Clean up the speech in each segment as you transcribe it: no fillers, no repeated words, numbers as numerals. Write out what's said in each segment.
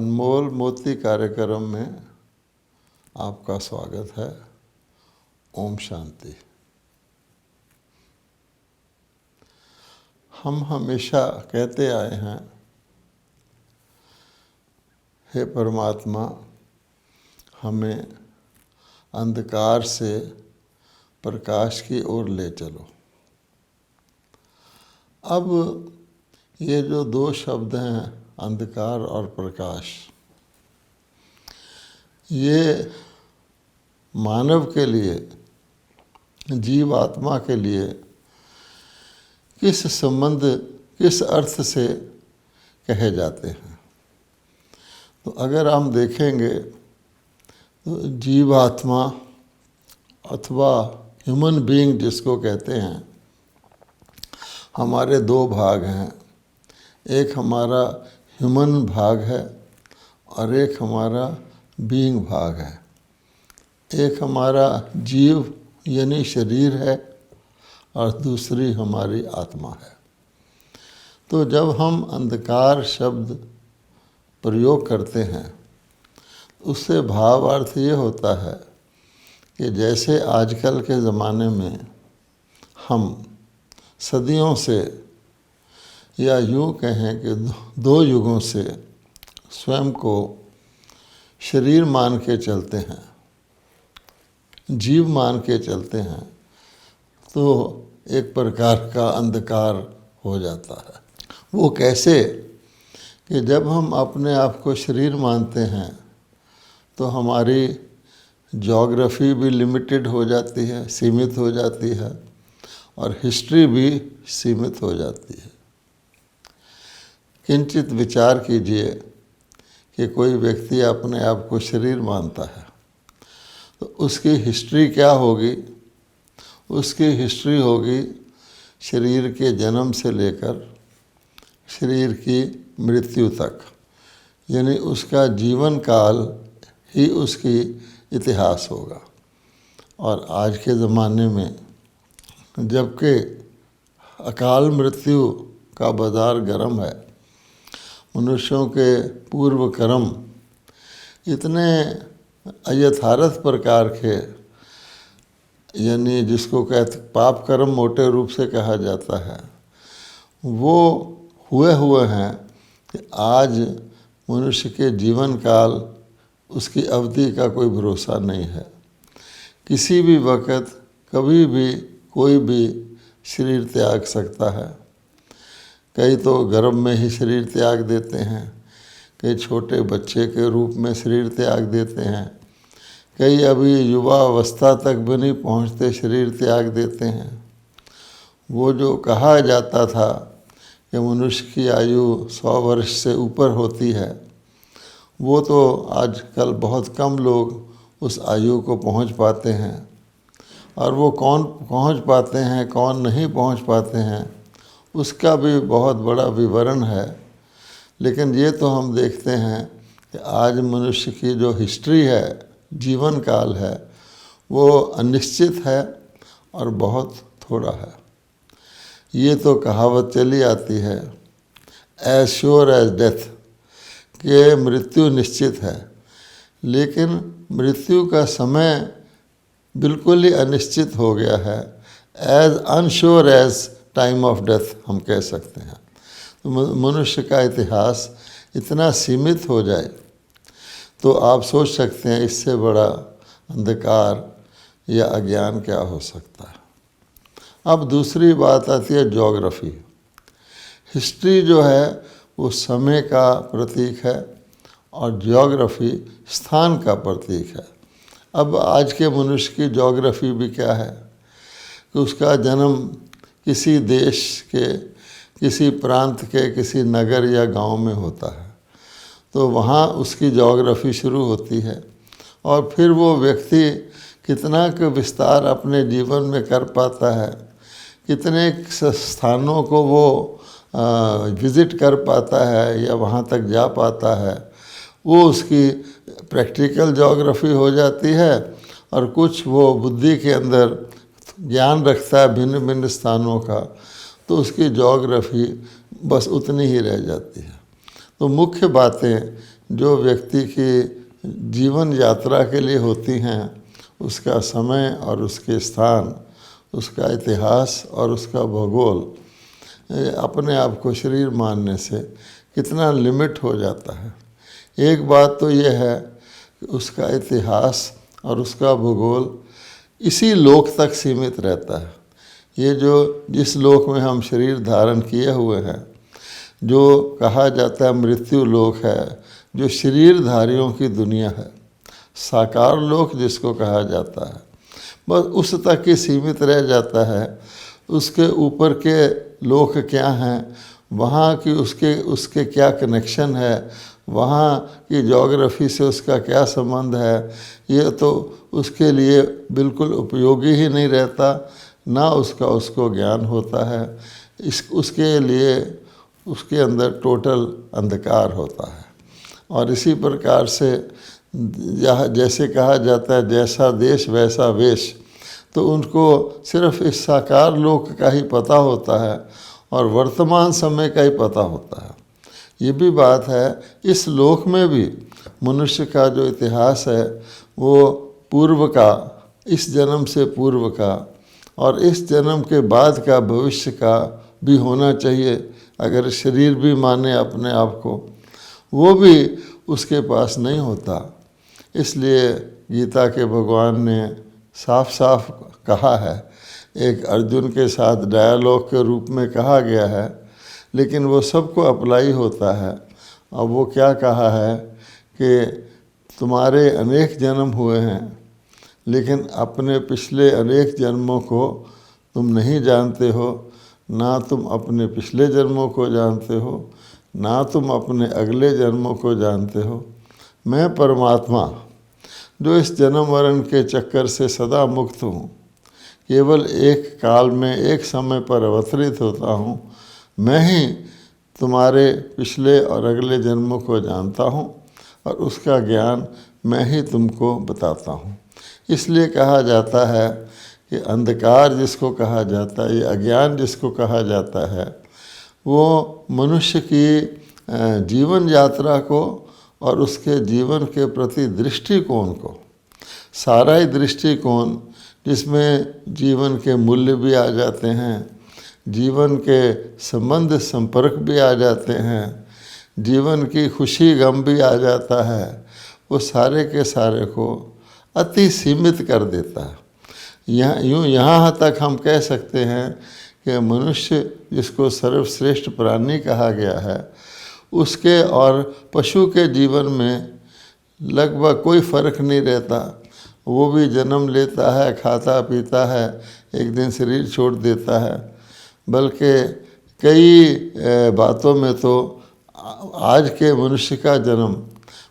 अनमोल मोती कार्यक्रम में आपका स्वागत है। ओम शांति। हम हमेशा कहते आए हैं, हे परमात्मा, हमें अंधकार से प्रकाश की ओर ले चलो। अब ये जो दो शब्द हैं, अंधकार और प्रकाश, ये मानव के लिए, जीव आत्मा के लिए किस संबंध, किस अर्थ से कहे जाते हैं। तो अगर हम देखेंगे तो जीव आत्मा अथवा ह्यूमन बीइंग जिसको कहते हैं, हमारे दो भाग हैं। एक हमारा ह्यूमन भाग है और एक हमारा बीइंग भाग है। एक हमारा जीव यानी शरीर है और दूसरी हमारी आत्मा है। तो जब हम अंधकार शब्द प्रयोग करते हैं, उससे भावार्थ ये होता है कि जैसे आजकल के ज़माने में हम सदियों से, या यूँ कहें कि दो युगों से स्वयं को शरीर मान के चलते हैं, जीव मान के चलते हैं, तो एक प्रकार का अंधकार हो जाता है। वो कैसे कि जब हम अपने आप को शरीर मानते हैं तो हमारी ज्योग्राफी भी लिमिटेड हो जाती है, सीमित हो जाती है, और हिस्ट्री भी सीमित हो जाती है। किंचित विचार कीजिए कि कोई व्यक्ति अपने आप को शरीर मानता है तो उसकी हिस्ट्री क्या होगी? उसकी हिस्ट्री होगी शरीर के जन्म से लेकर शरीर की मृत्यु तक, यानी उसका जीवन काल ही उसकी इतिहास होगा। और आज के ज़माने में जबकि अकाल मृत्यु का बाज़ार गर्म है, मनुष्यों के पूर्व कर्म इतने अयथार्थ प्रकार के, यानी जिसको कहते पाप कर्म मोटे रूप से कहा जाता है, वो हुए हैं कि आज मनुष्य के जीवन काल, उसकी अवधि का कोई भरोसा नहीं है। किसी भी वक्त कभी भी कोई भी शरीर त्याग सकता है। कई तो गर्भ में ही शरीर त्याग देते हैं, कई छोटे बच्चे के रूप में शरीर त्याग देते हैं, कई अभी युवा अवस्था तक भी नहीं पहुँचते शरीर त्याग देते हैं। वो जो कहा जाता था कि मनुष्य की आयु 100 वर्ष से ऊपर होती है, वो तो आजकल बहुत कम लोग उस आयु को पहुँच पाते हैं। और वो कौन पहुँच पाते हैं, कौन नहीं पहुँच पाते हैं, उसका भी बहुत बड़ा विवरण है। लेकिन ये तो हम देखते हैं कि आज मनुष्य की जो हिस्ट्री है, जीवन काल है, वो अनिश्चित है और बहुत थोड़ा है। ये तो कहावत चली आती है, एज श्योर एज डेथ, कि मृत्यु निश्चित है, लेकिन मृत्यु का समय बिल्कुल ही अनिश्चित हो गया है। As unsure as time of death हम कह सकते हैं। तो मनुष्य का इतिहास इतना सीमित हो जाए तो आप सोच सकते हैं इससे बड़ा अंधकार या अज्ञान क्या हो सकता है। अब दूसरी बात आती है ज्योग्राफी। हिस्ट्री जो है वो समय का प्रतीक है और ज्योग्राफी स्थान का प्रतीक है। अब आज के मनुष्य की ज्योग्राफी भी क्या है कि उसका जन्म किसी देश के, किसी प्रांत के, किसी नगर या गांव में होता है, तो वहाँ उसकी ज्योग्राफी शुरू होती है। और फिर वो व्यक्ति कितना का विस्तार अपने जीवन में कर पाता है, कितने स्थानों को वो विज़िट कर पाता है या वहाँ तक जा पाता है, वो उसकी प्रैक्टिकल ज्योग्राफी हो जाती है। और कुछ वो बुद्धि के अंदर ज्ञान रखता है भिन्न भिन्न स्थानों का, तो उसकी ज्योग्राफी बस उतनी ही रह जाती है। तो मुख्य बातें जो व्यक्ति की जीवन यात्रा के लिए होती हैं, उसका समय और उसके स्थान, उसका इतिहास और उसका भूगोल, अपने आप को शरीर मानने से कितना लिमिट हो जाता है। एक बात तो यह है कि उसका इतिहास और उसका भूगोल इसी लोक तक सीमित रहता है। ये जो जिस लोक में हम शरीर धारण किए हुए हैं, जो कहा जाता है मृत्यु लोक है, जो शरीरधारियों की दुनिया है, साकार लोक जिसको कहा जाता है, बस उस तक ही सीमित रह जाता है। उसके ऊपर के लोक क्या हैं, वहाँ की उसके क्या कनेक्शन है, वहाँ की ज्योग्राफी से उसका क्या संबंध है, ये तो उसके लिए बिल्कुल उपयोगी ही नहीं रहता, ना उसको ज्ञान होता है। उसके लिए उसके अंदर टोटल अंधकार होता है। और इसी प्रकार से जैसे कहा जाता है जैसा देश वैसा वेश, तो उनको सिर्फ इस साकार लोक का ही पता होता है और वर्तमान समय का ही पता होता है। ये भी बात है, इस लोक में भी मनुष्य का जो इतिहास है वो पूर्व का, इस जन्म से पूर्व का और इस जन्म के बाद का भविष्य का भी होना चाहिए। अगर शरीर भी माने अपने आप को, वो भी उसके पास नहीं होता। इसलिए गीता के भगवान ने साफ साफ कहा है, एक अर्जुन के साथ डायलॉग के रूप में कहा गया है, लेकिन वो सबको अप्लाई होता है। अब वो क्या कहा है कि तुम्हारे अनेक जन्म हुए हैं, लेकिन अपने पिछले अनेक जन्मों को तुम नहीं जानते हो, ना तुम अपने पिछले जन्मों को जानते हो, ना तुम अपने अगले जन्मों को जानते हो। मैं परमात्मा जो इस जन्म मरण के चक्कर से सदा मुक्त हूँ, केवल एक काल में एक समय पर अवतरित होता हूँ, मैं ही तुम्हारे पिछले और अगले जन्मों को जानता हूँ और उसका ज्ञान मैं ही तुमको बताता हूँ। इसलिए कहा जाता है कि अंधकार जिसको कहा जाता है, ये अज्ञान जिसको कहा जाता है, वो मनुष्य की जीवन यात्रा को और उसके जीवन के प्रति दृष्टिकोण को, सारा ही दृष्टिकोण जिसमें जीवन के मूल्य भी आ जाते हैं, जीवन के संबंध संपर्क भी आ जाते हैं, जीवन की खुशी गम भी आ जाता है, वो सारे के सारे को अति सीमित कर देता है। यहाँ तक हम कह सकते हैं कि मनुष्य जिसको सर्वश्रेष्ठ प्राणी कहा गया है, उसके और पशु के जीवन में लगभग कोई फर्क नहीं रहता। वो भी जन्म लेता है, खाता पीता है, एक दिन शरीर छोड़ देता है। बल्कि कई बातों में तो आज के मनुष्य का जन्म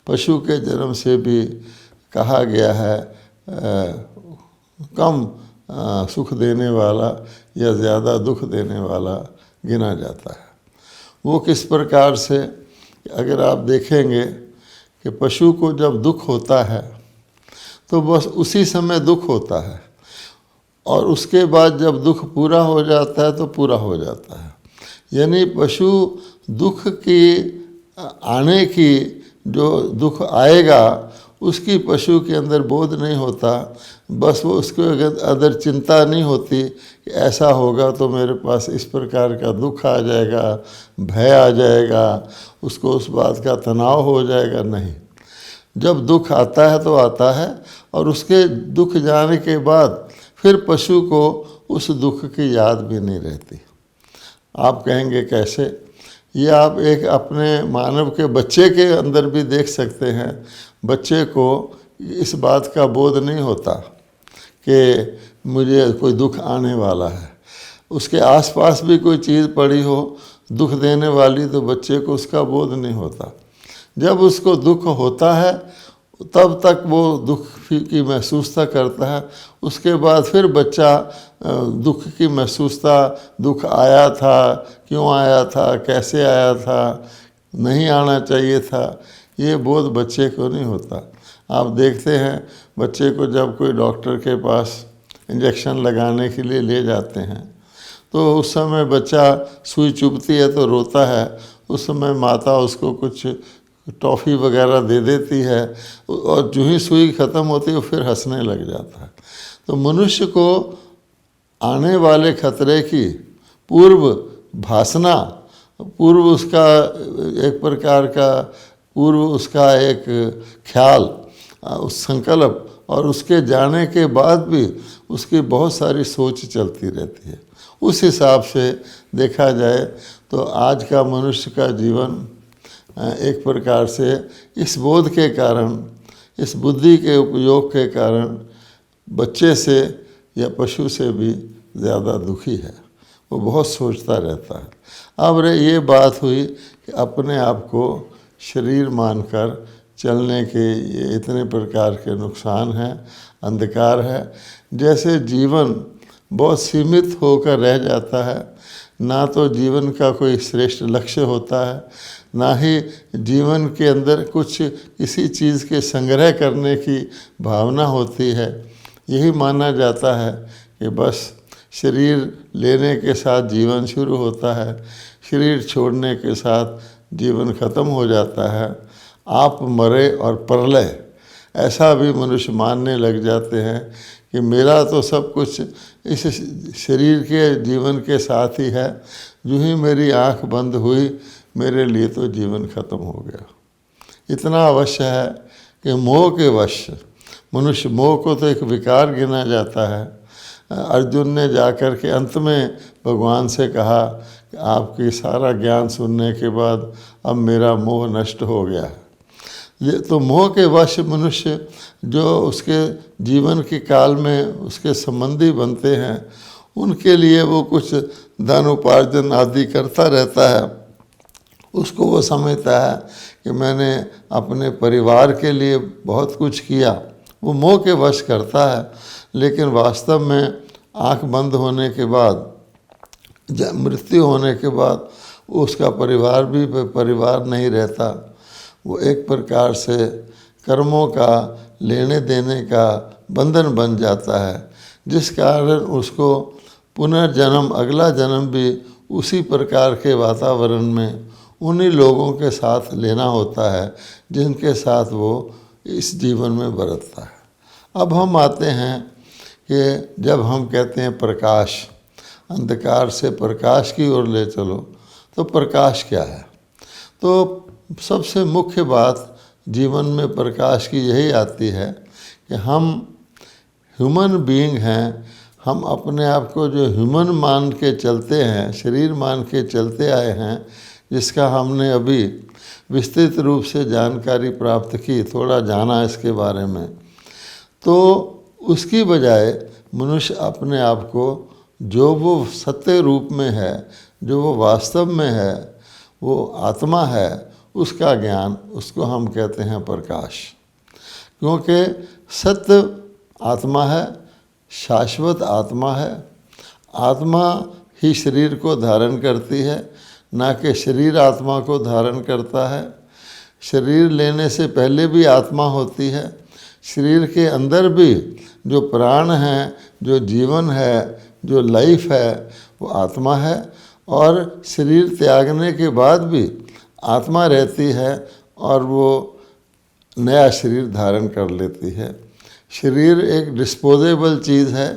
पशु के जन्म से भी कहा गया है कम सुख देने वाला या ज़्यादा दुख देने वाला गिना जाता है। वो किस प्रकार से, अगर आप देखेंगे कि पशु को जब दुख होता है तो बस उसी समय दुख होता है, और उसके बाद जब दुख पूरा हो जाता है तो पूरा हो जाता है। यानी पशु दुख की आने की, जो दुख आएगा उसकी पशु के अंदर बोध नहीं होता। बस वो उसके अंदर चिंता नहीं होती कि ऐसा होगा तो मेरे पास इस प्रकार का दुख आ जाएगा, भय आ जाएगा, उसको उस बात का तनाव हो जाएगा। नहीं, जब दुख आता है तो आता है, और उसके दुख जाने के बाद फिर पशु को उस दुख की याद भी नहीं रहती। आप कहेंगे कैसे? ये आप एक अपने मानव के बच्चे के अंदर भी देख सकते हैं। बच्चे को इस बात का बोध नहीं होता कि मुझे कोई दुख आने वाला है। उसके आसपास भी कोई चीज़ पड़ी हो दुख देने वाली, तो बच्चे को उसका बोध नहीं होता। जब उसको दुख होता है तब तक वो दुख की महसूसता करता है। उसके बाद फिर बच्चा दुख की महसूसता, दुख आया था, क्यों आया था, कैसे आया था, नहीं आना चाहिए था, ये बोध बच्चे को नहीं होता। आप देखते हैं बच्चे को जब कोई डॉक्टर के पास इंजेक्शन लगाने के लिए ले जाते हैं तो उस समय बच्चा सुई चुभती है तो रोता है। उस समय माता उसको कुछ टॉफ़ी वगैरह दे देती है और जो ही सुई ख़त्म होती है वो फिर हंसने लग जाता है। तो मनुष्य को आने वाले खतरे की पूर्व भासना, पूर्व उसका एक प्रकार का पूर्व उसका एक ख्याल, उस संकल्प, और उसके जाने के बाद भी उसकी बहुत सारी सोच चलती रहती है। उस हिसाब से देखा जाए तो आज का मनुष्य का जीवन एक प्रकार से इस बोध के कारण, इस बुद्धि के उपयोग के कारण बच्चे से या पशु से भी ज़्यादा दुखी है। वो बहुत सोचता रहता है। अब ये बात हुई कि अपने आप को शरीर मानकर चलने के ये इतने प्रकार के नुकसान हैं, अंधकार है। जैसे जीवन बहुत सीमित होकर रह जाता है, ना तो जीवन का कोई श्रेष्ठ लक्ष्य होता है, ना ही जीवन के अंदर कुछ किसी चीज़ के संग्रह करने की भावना होती है। यही माना जाता है कि बस शरीर लेने के साथ जीवन शुरू होता है, शरीर छोड़ने के साथ जीवन खत्म हो जाता है। आप मरे और प्रलय, ऐसा भी मनुष्य मानने लग जाते हैं कि मेरा तो सब कुछ इस शरीर के जीवन के साथ ही है। जो ही मेरी आँख बंद हुई मेरे लिए तो जीवन खत्म हो गया। इतना अवश्य है कि मोह के वश मनुष्य, मोह को तो एक विकार गिना जाता है। अर्जुन ने जाकर के अंत में भगवान से कहा कि आपकी सारा ज्ञान सुनने के बाद अब मेरा मोह नष्ट हो गया है। ये तो मोह के वश मनुष्य जो उसके जीवन के काल में उसके संबंधी बनते हैं, उनके लिए वो कुछ धन उपार्जन आदि करता रहता है। उसको वो समझता है कि मैंने अपने परिवार के लिए बहुत कुछ किया, वो मोह के वश करता है। लेकिन वास्तव में आँख बंद होने के बाद, मृत्यु होने के बाद उसका परिवार भी परिवार नहीं रहता। वो एक प्रकार से कर्मों का लेने देने का बंधन बन जाता है, जिस कारण उसको पुनर्जन्म, अगला जन्म भी उसी प्रकार के वातावरण में उन्हीं लोगों के साथ लेना होता है जिनके साथ वो इस जीवन में बरतता है। अब हम आते हैं कि जब हम कहते हैं प्रकाश, अंधकार से प्रकाश की ओर ले चलो, तो प्रकाश क्या है? तो सबसे मुख्य बात जीवन में प्रकाश की यही आती है कि हम ह्यूमन बीइंग हैं। हम अपने आप को जो ह्यूमन मान के चलते हैं, शरीर मान के चलते आए हैं, जिसका हमने अभी विस्तृत रूप से जानकारी प्राप्त की, थोड़ा जाना इसके बारे में, तो उसकी बजाय मनुष्य अपने आप को जो वो सत्य रूप में है, जो वो वास्तव में है, वो आत्मा है, उसका ज्ञान, उसको हम कहते हैं प्रकाश। क्योंकि सत्य आत्मा है, शाश्वत आत्मा है। आत्मा ही शरीर को धारण करती है, ना कि शरीर आत्मा को धारण करता है। शरीर लेने से पहले भी आत्मा होती है। शरीर के अंदर भी जो प्राण है, जो जीवन है, जो लाइफ है, वो आत्मा है। और शरीर त्यागने के बाद भी आत्मा रहती है और वो नया शरीर धारण कर लेती है। शरीर एक डिस्पोजेबल चीज़ है,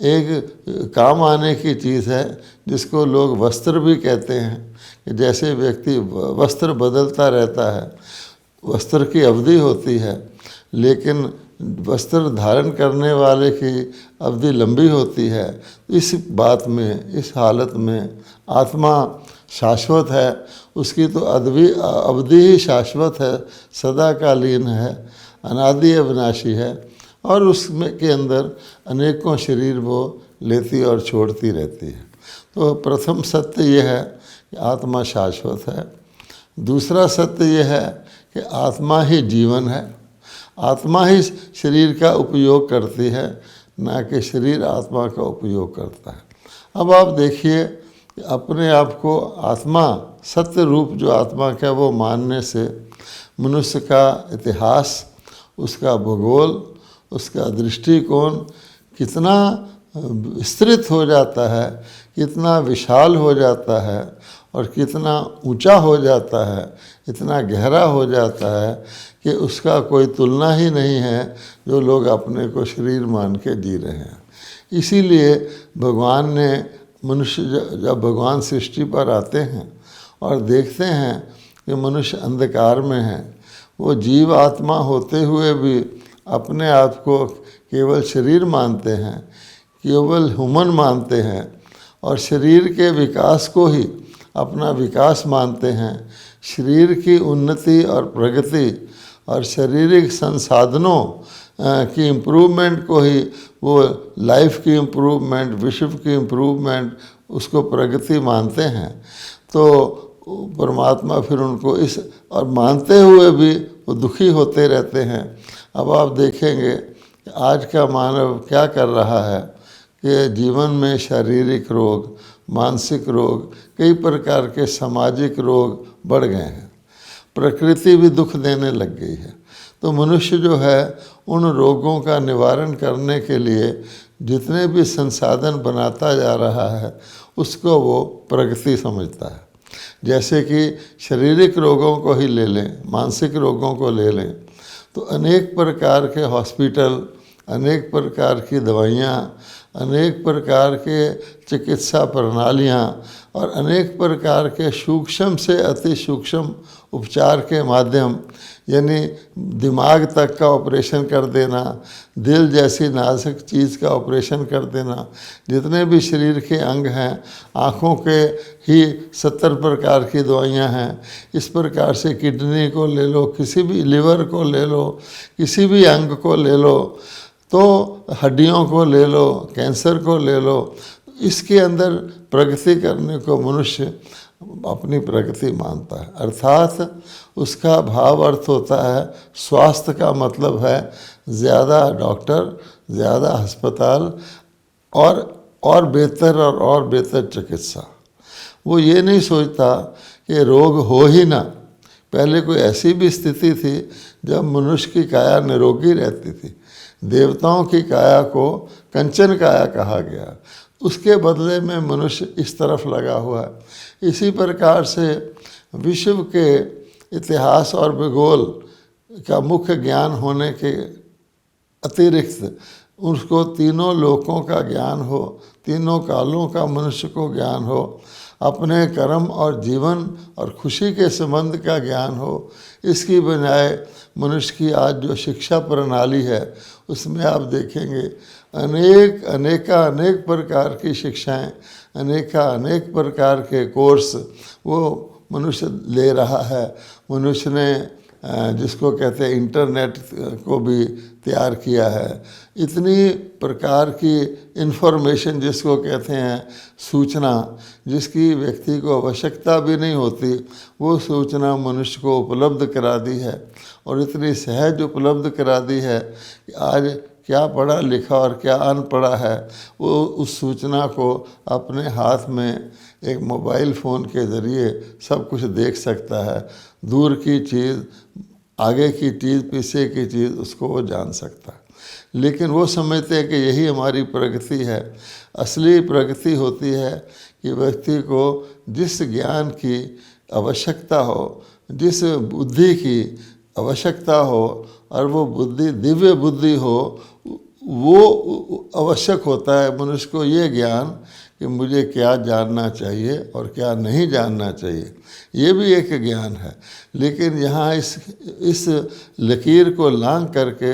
एक काम आने की चीज़ है, जिसको लोग वस्त्र भी कहते हैं कि जैसे व्यक्ति वस्त्र बदलता रहता है, वस्त्र की अवधि होती है, लेकिन वस्त्र धारण करने वाले की अवधि लंबी होती है। इस बात में, इस हालत में आत्मा शाश्वत है, उसकी तो अवधि ही शाश्वत है, सदाकालीन है, अनादि अविनाशी है, और उसमें के अंदर अनेकों शरीर वो लेती और छोड़ती रहती है। तो प्रथम सत्य ये है कि आत्मा शाश्वत है। दूसरा सत्य ये है कि आत्मा ही जीवन है, आत्मा ही शरीर का उपयोग करती है, ना कि शरीर आत्मा का उपयोग करता है। अब आप देखिए, अपने आप को आत्मा, सत्य रूप जो आत्मा का, वो मानने से मनुष्य का इतिहास, उसका भूगोल, उसका दृष्टिकोण कितना विस्तृत हो जाता है, कितना विशाल हो जाता है, और कितना ऊंचा हो जाता है, इतना गहरा हो जाता है कि उसका कोई तुलना ही नहीं है जो लोग अपने को शरीर मान के जी रहे हैं। इसीलिए भगवान ने मनुष्य जब भगवान सृष्टि पर आते हैं और देखते हैं कि मनुष्य अंधकार में है, वो जीव आत्मा होते हुए भी अपने आप को केवल शरीर मानते हैं, केवल ह्यूमन मानते हैं और शरीर के विकास को ही अपना विकास मानते हैं। शरीर की उन्नति और प्रगति और शारीरिक संसाधनों की इम्प्रूवमेंट को ही वो लाइफ की इम्प्रूवमेंट, विश्व की इम्प्रूवमेंट, उसको प्रगति मानते हैं। तो परमात्मा फिर उनको इस और मानते हुए भी वो दुखी होते रहते हैं। अब आप देखेंगे कि आज का मानव क्या कर रहा है कि जीवन में शारीरिक रोग, मानसिक रोग, कई प्रकार के सामाजिक रोग बढ़ गए हैं। प्रकृति भी दुख देने लग गई है। तो मनुष्य जो है उन रोगों का निवारण करने के लिए जितने भी संसाधन बनाता जा रहा है उसको वो प्रगति समझता है। जैसे कि शारीरिक रोगों को ही ले लें, मानसिक रोगों को ले लें, तो अनेक प्रकार के हॉस्पिटल, अनेक प्रकार की दवाइयाँ, अनेक प्रकार के चिकित्सा प्रणालियाँ और अनेक प्रकार के सूक्ष्म से अति सूक्ष्म उपचार के माध्यम, यानी दिमाग तक का ऑपरेशन कर देना, दिल जैसी नाजुक चीज़ का ऑपरेशन कर देना, जितने भी शरीर के अंग हैं, आँखों के ही 70 प्रकार की दवाइयाँ हैं। इस प्रकार से किडनी को ले लो, किसी भी लिवर को ले लो, किसी भी अंग को ले लो, तो हड्डियों को ले लो, कैंसर को ले लो, इसके अंदर प्रगति करने को मनुष्य अपनी प्रगति मानता है। अर्थात उसका भाव अर्थ होता है, स्वास्थ्य का मतलब है ज़्यादा डॉक्टर, ज़्यादा अस्पताल और बेहतर और बेहतर चिकित्सा। वो ये नहीं सोचता कि रोग हो ही ना। पहले कोई ऐसी भी स्थिति थी जब मनुष्य की काया निरोगी रहती थी। देवताओं की काया को कंचन काया कहा गया, उसके बदले में मनुष्य इस तरफ लगा हुआ है। इसी प्रकार से विश्व के इतिहास और भूगोल का मुख्य ज्ञान होने के अतिरिक्त उसको तीनों लोकों का ज्ञान हो, तीनों कालों का मनुष्य को ज्ञान हो, अपने कर्म और जीवन और खुशी के संबंध का ज्ञान हो। इसकी बजाय मनुष्य की आज जो शिक्षा प्रणाली है उसमें आप देखेंगे अनेक प्रकार की शिक्षाएं, अनेक प्रकार के कोर्स वो मनुष्य ले रहा है। मनुष्य ने जिसको कहते हैं इंटरनेट को भी तैयार किया है। इतनी प्रकार की इन्फॉर्मेशन जिसको कहते हैं सूचना, जिसकी व्यक्ति को आवश्यकता भी नहीं होती, वो सूचना मनुष्य को उपलब्ध करा दी है और इतनी सहज उपलब्ध करा दी है कि आज क्या पढ़ा लिखा और क्या अनपढ़ा है वो उस सूचना को अपने हाथ में एक मोबाइल फ़ोन के ज़रिए सब कुछ देख सकता है। दूर की चीज़, आगे की चीज़, पीछे की चीज़ उसको वो जान सकता है। लेकिन वो समझते हैं कि यही हमारी प्रगति है। असली प्रगति होती है कि व्यक्ति को जिस ज्ञान की आवश्यकता हो, जिस बुद्धि की आवश्यकता हो और वो बुद्धि दिव्य बुद्धि हो, वो आवश्यक होता है मनुष्य को ये ज्ञान कि मुझे क्या जानना चाहिए और क्या नहीं जानना चाहिए। ये भी एक ज्ञान है। लेकिन यहाँ इस लकीर को लांघ करके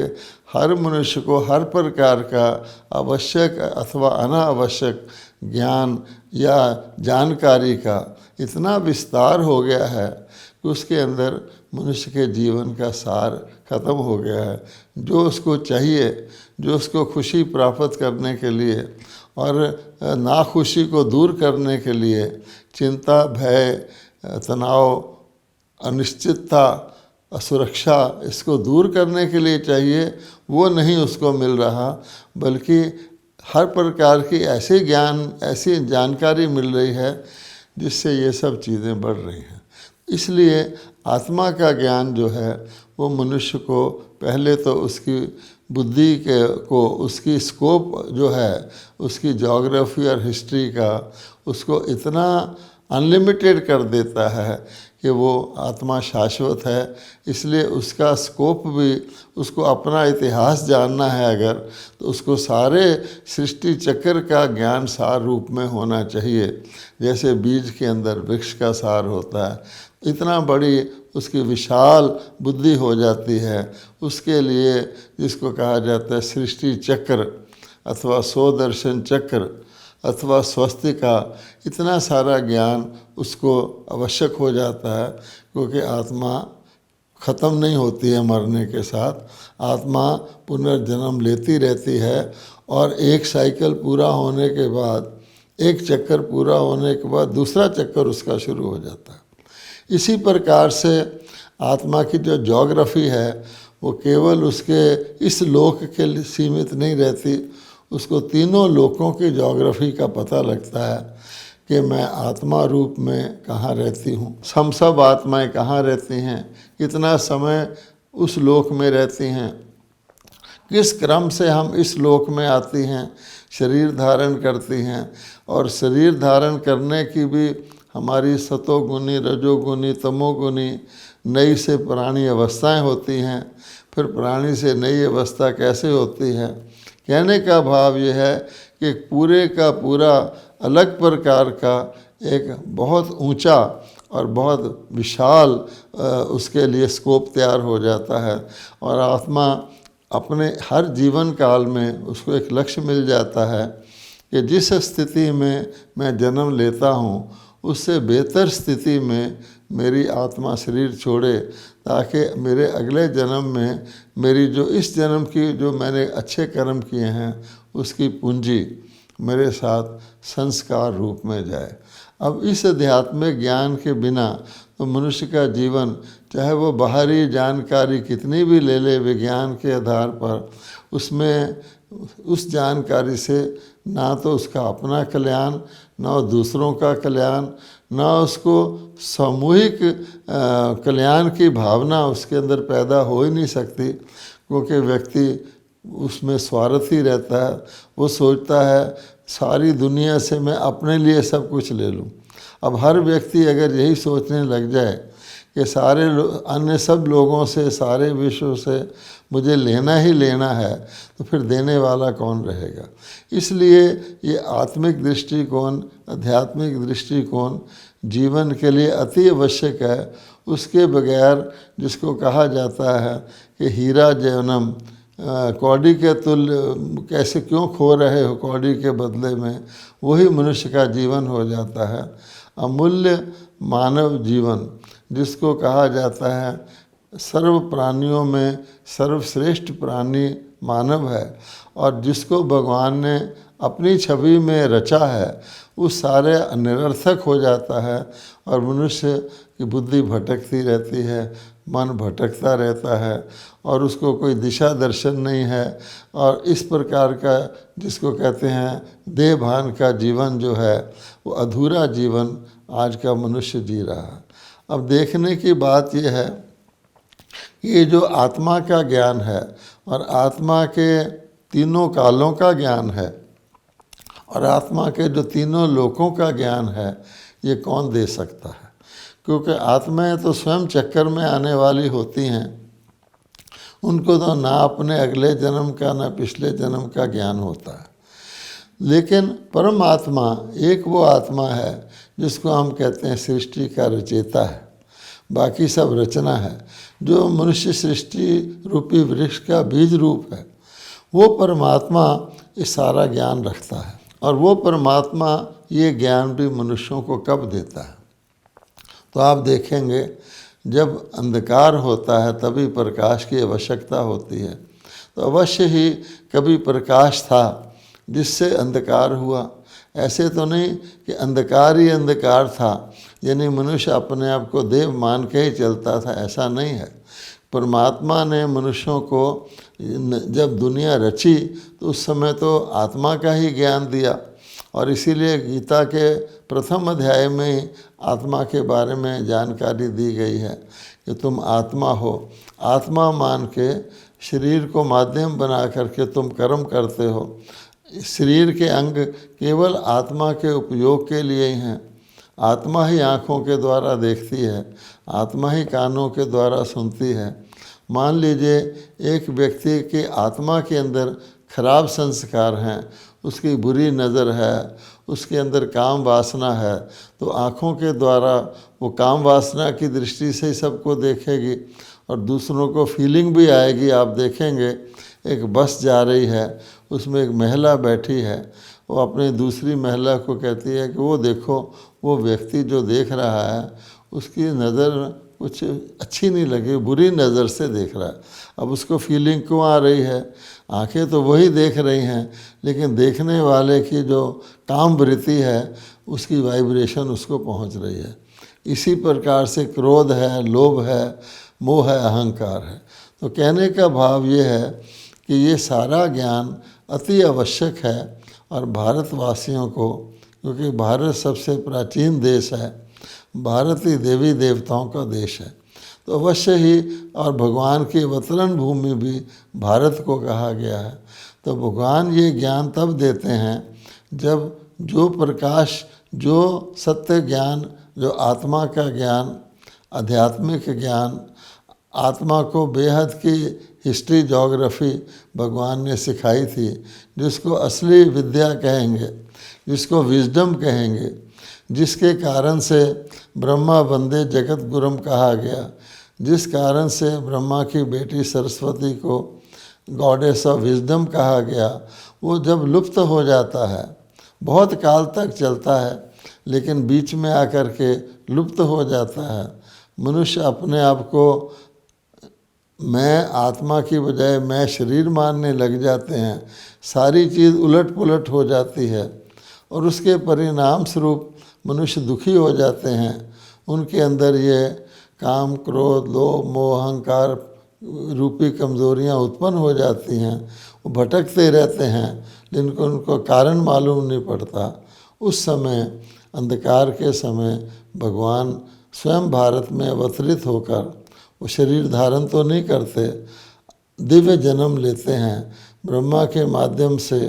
हर मनुष्य को हर प्रकार का आवश्यक अथवा अनावश्यक ज्ञान या जानकारी का इतना विस्तार हो गया है कि उसके अंदर मनुष्य के जीवन का सार खत्म हो गया है। जो उसको चाहिए, जो उसको खुशी प्राप्त करने के लिए और नाखुशी को दूर करने के लिए, चिंता, भय, तनाव, अनिश्चितता, असुरक्षा, इसको दूर करने के लिए चाहिए, वो नहीं उसको मिल रहा, बल्कि हर प्रकार की ऐसी ज्ञान, ऐसी जानकारी मिल रही है जिससे ये सब चीज़ें बढ़ रही हैं। इसलिए आत्मा का ज्ञान जो है वो मनुष्य को पहले तो उसकी बुद्धि को उसकी स्कोप जो है, उसकी ज्योग्राफी और हिस्ट्री का उसको इतना अनलिमिटेड कर देता है कि वो आत्मा शाश्वत है। इसलिए उसका स्कोप भी, उसको अपना इतिहास जानना है अगर, तो उसको सारे सृष्टि चक्र का ज्ञान सार रूप में होना चाहिए। जैसे बीज के अंदर वृक्ष का सार होता है, इतना बड़ी उसकी विशाल बुद्धि हो जाती है। उसके लिए जिसको कहा जाता है सृष्टि चक्र अथवा 100 दर्शन चक्र अथवा स्वस्तिका, इतना सारा ज्ञान उसको आवश्यक हो जाता है, क्योंकि आत्मा ख़त्म नहीं होती है मरने के साथ। आत्मा पुनर्जन्म लेती रहती है और एक साइकिल पूरा होने के बाद, एक चक्कर पूरा होने के बाद दूसरा चक्कर उसका शुरू हो जाता है। इसी प्रकार से आत्मा की जो ज्योग्राफी है वो केवल उसके इस लोक के लिए सीमित नहीं रहती, उसको तीनों लोकों की ज्योग्राफी का पता लगता है कि मैं आत्मा रूप में कहाँ रहती हूँ, हम सब आत्माएं कहाँ रहती हैं, कितना समय उस लोक में रहती हैं, किस क्रम से हम इस लोक में आती हैं, शरीर धारण करती हैं। और शरीर धारण करने की भी हमारी सतोगुनी, रजोगुनी, तमोगुनी नई से पुरानी अवस्थाएं होती हैं। फिर प्राणी से नई अवस्था कैसे होती है, कहने का भाव यह है कि पूरे का पूरा अलग प्रकार का एक बहुत ऊंचा और बहुत विशाल उसके लिए स्कोप तैयार हो जाता है। और आत्मा अपने हर जीवन काल में उसको एक लक्ष्य मिल जाता है कि जिस स्थिति में मैं जन्म लेता हूँ उससे बेहतर स्थिति में मेरी आत्मा शरीर छोड़े, ताकि मेरे अगले जन्म में मेरी जो इस जन्म की जो मैंने अच्छे कर्म किए हैं उसकी पूंजी मेरे साथ संस्कार रूप में जाए। अब इस आध्यात्मिक ज्ञान के बिना तो मनुष्य का जीवन, चाहे वो बाहरी जानकारी कितनी भी ले ले विज्ञान के आधार पर, उसमें उस जानकारी से ना तो उसका अपना कल्याण, ना दूसरों का कल्याण, ना उसको सामूहिक कल्याण की भावना उसके अंदर पैदा हो ही नहीं सकती, क्योंकि व्यक्ति उसमें स्वार्थी रहता है। वो सोचता है सारी दुनिया से मैं अपने लिए सब कुछ ले लूं। अब हर व्यक्ति अगर यही सोचने लग जाए कि सारे अन्य सब लोगों से, सारे विश्व से मुझे लेना ही लेना है, तो फिर देने वाला कौन रहेगा। इसलिए ये आत्मिक दृष्टिकोण, आध्यात्मिक दृष्टिकोण जीवन के लिए अति आवश्यक है। उसके बगैर, जिसको कहा जाता है कि हीरा जैवनम, कौड़ी के तुल्य कैसे क्यों खो रहे हो कौड़ी के बदले में, वही मनुष्य का जीवन हो जाता है। अमूल्य मानव जीवन, जिसको कहा जाता है सर्व प्राणियों में सर्वश्रेष्ठ प्राणी मानव है, और जिसको भगवान ने अपनी छवि में रचा है, वो सारे निरर्थक हो जाता है और मनुष्य की बुद्धि भटकती रहती है, मन भटकता रहता है और उसको कोई दिशा दर्शन नहीं है। और इस प्रकार का जिसको कहते हैं देह भान का जीवन जो है, वो अधूरा जीवन आज का मनुष्य जी रहा है। अब देखने की बात यह है कि ये जो आत्मा का ज्ञान है और आत्मा के तीनों कालों का ज्ञान है और आत्मा के जो तीनों लोकों का ज्ञान है, ये कौन दे सकता है। क्योंकि आत्माएं तो स्वयं चक्कर में आने वाली होती हैं, उनको तो ना अपने अगले जन्म का ना पिछले जन्म का ज्ञान होता है। लेकिन परमात्मा एक वो आत्मा है जिसको हम कहते हैं सृष्टि का रचयिता है, बाकी सब रचना है। जो मनुष्य सृष्टि रूपी वृक्ष का बीज रूप है, वो परमात्मा ये सारा ज्ञान रखता है। और वो परमात्मा ये ज्ञान भी मनुष्यों को कब देता है, तो आप देखेंगे जब अंधकार होता है तभी प्रकाश की आवश्यकता होती है। तो अवश्य ही कभी प्रकाश था जिससे अंधकार हुआ। ऐसे तो नहीं कि अंधकार ही अंधकार था, यानी मनुष्य अपने आप को देव मान के ही चलता था, ऐसा नहीं है। परमात्मा ने मनुष्यों को जब दुनिया रची तो उस समय तो आत्मा का ही ज्ञान दिया, और इसीलिए गीता के प्रथम अध्याय में आत्मा के बारे में जानकारी दी गई है कि तुम आत्मा हो। आत्मा मान के शरीर को माध्यम बना करके तुम कर्म करते हो। शरीर के अंग केवल आत्मा के उपयोग के लिए ही हैं। आत्मा ही आँखों के द्वारा देखती है, आत्मा ही कानों के द्वारा सुनती है। मान लीजिए एक व्यक्ति की आत्मा के अंदर खराब संस्कार हैं, उसकी बुरी नज़र है, उसके अंदर काम वासना है, तो आँखों के द्वारा वो काम वासना की दृष्टि से ही सबको देखेगी और दूसरों को फीलिंग भी आएगी। आप देखेंगे एक बस जा रही है, उसमें एक महिला बैठी है, वो अपनी दूसरी महिला को कहती है कि वो देखो, वो व्यक्ति जो देख रहा है उसकी नज़र कुछ अच्छी नहीं लगी, बुरी नज़र से देख रहा है। अब उसको फीलिंग क्यों आ रही है? आंखें तो वही देख रही हैं, लेकिन देखने वाले की जो काम वृत्ति है उसकी वाइब्रेशन उसको पहुंच रही है। इसी प्रकार से क्रोध है, लोभ है, मोह है, अहंकार है। तो कहने का भाव ये है कि ये सारा ज्ञान अति आवश्यक है और भारतवासियों को, क्योंकि भारत सबसे प्राचीन देश है, भारत ही देवी देवताओं का देश है, तो अवश्य ही, और भगवान की अवतरण भूमि भी भारत को कहा गया है। तो भगवान ये ज्ञान तब देते हैं जब जो प्रकाश, जो सत्य ज्ञान, जो आत्मा का ज्ञान, आध्यात्मिक ज्ञान, आत्मा को बेहद की हिस्ट्री ज्योग्राफी भगवान ने सिखाई थी, जिसको असली विद्या कहेंगे, जिसको विजडम कहेंगे, जिसके कारण से ब्रह्मा वंदे जगत गुरुम कहा गया, जिस कारण से ब्रह्मा की बेटी सरस्वती को गॉडेस ऑफ विजडम कहा गया, वो जब लुप्त हो जाता है, बहुत काल तक चलता है लेकिन बीच में आकर के लुप्त हो जाता है। मनुष्य अपने आप को मैं आत्मा की बजाय मैं शरीर मानने लग जाते हैं, सारी चीज़ उलट पुलट हो जाती है और उसके परिणाम स्वरूप मनुष्य दुखी हो जाते हैं। उनके अंदर ये काम, क्रोध, लोभ, मोह, अहंकार रूपी कमज़ोरियाँ उत्पन्न हो जाती हैं। वो भटकते रहते हैं, जिनको उनको कारण मालूम नहीं पड़ता। उस समय, अंधकार के समय, भगवान स्वयं भारत में अवतरित होकर, वो शरीर धारण तो नहीं करते, दिव्य जन्म लेते हैं। ब्रह्मा के माध्यम से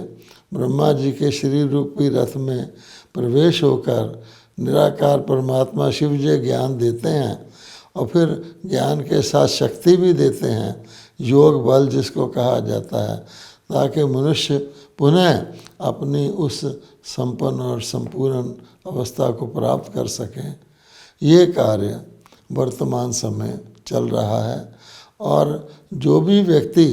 ब्रह्मा जी के शरीर रूपी रथ में प्रवेश होकर निराकार परमात्मा शिव जी ज्ञान देते हैं और फिर ज्ञान के साथ शक्ति भी देते हैं, योग बल जिसको कहा जाता है, ताकि मनुष्य पुनः अपनी उस संपन्न और संपूर्ण अवस्था को प्राप्त कर सकें। ये कार्य वर्तमान समय चल रहा है और जो भी व्यक्ति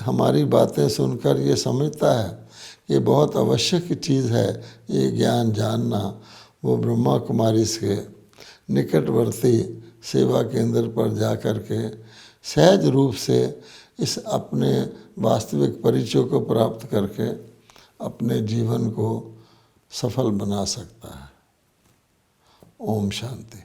हमारी बातें सुनकर ये समझता है कि बहुत आवश्यक चीज़ है ये ज्ञान जानना, वो ब्रह्मा कुमारी के निकटवर्ती सेवा केंद्र पर जाकर के सहज रूप से इस अपने वास्तविक परिचय को प्राप्त करके अपने जीवन को सफल बना सकता है। ओम शांति।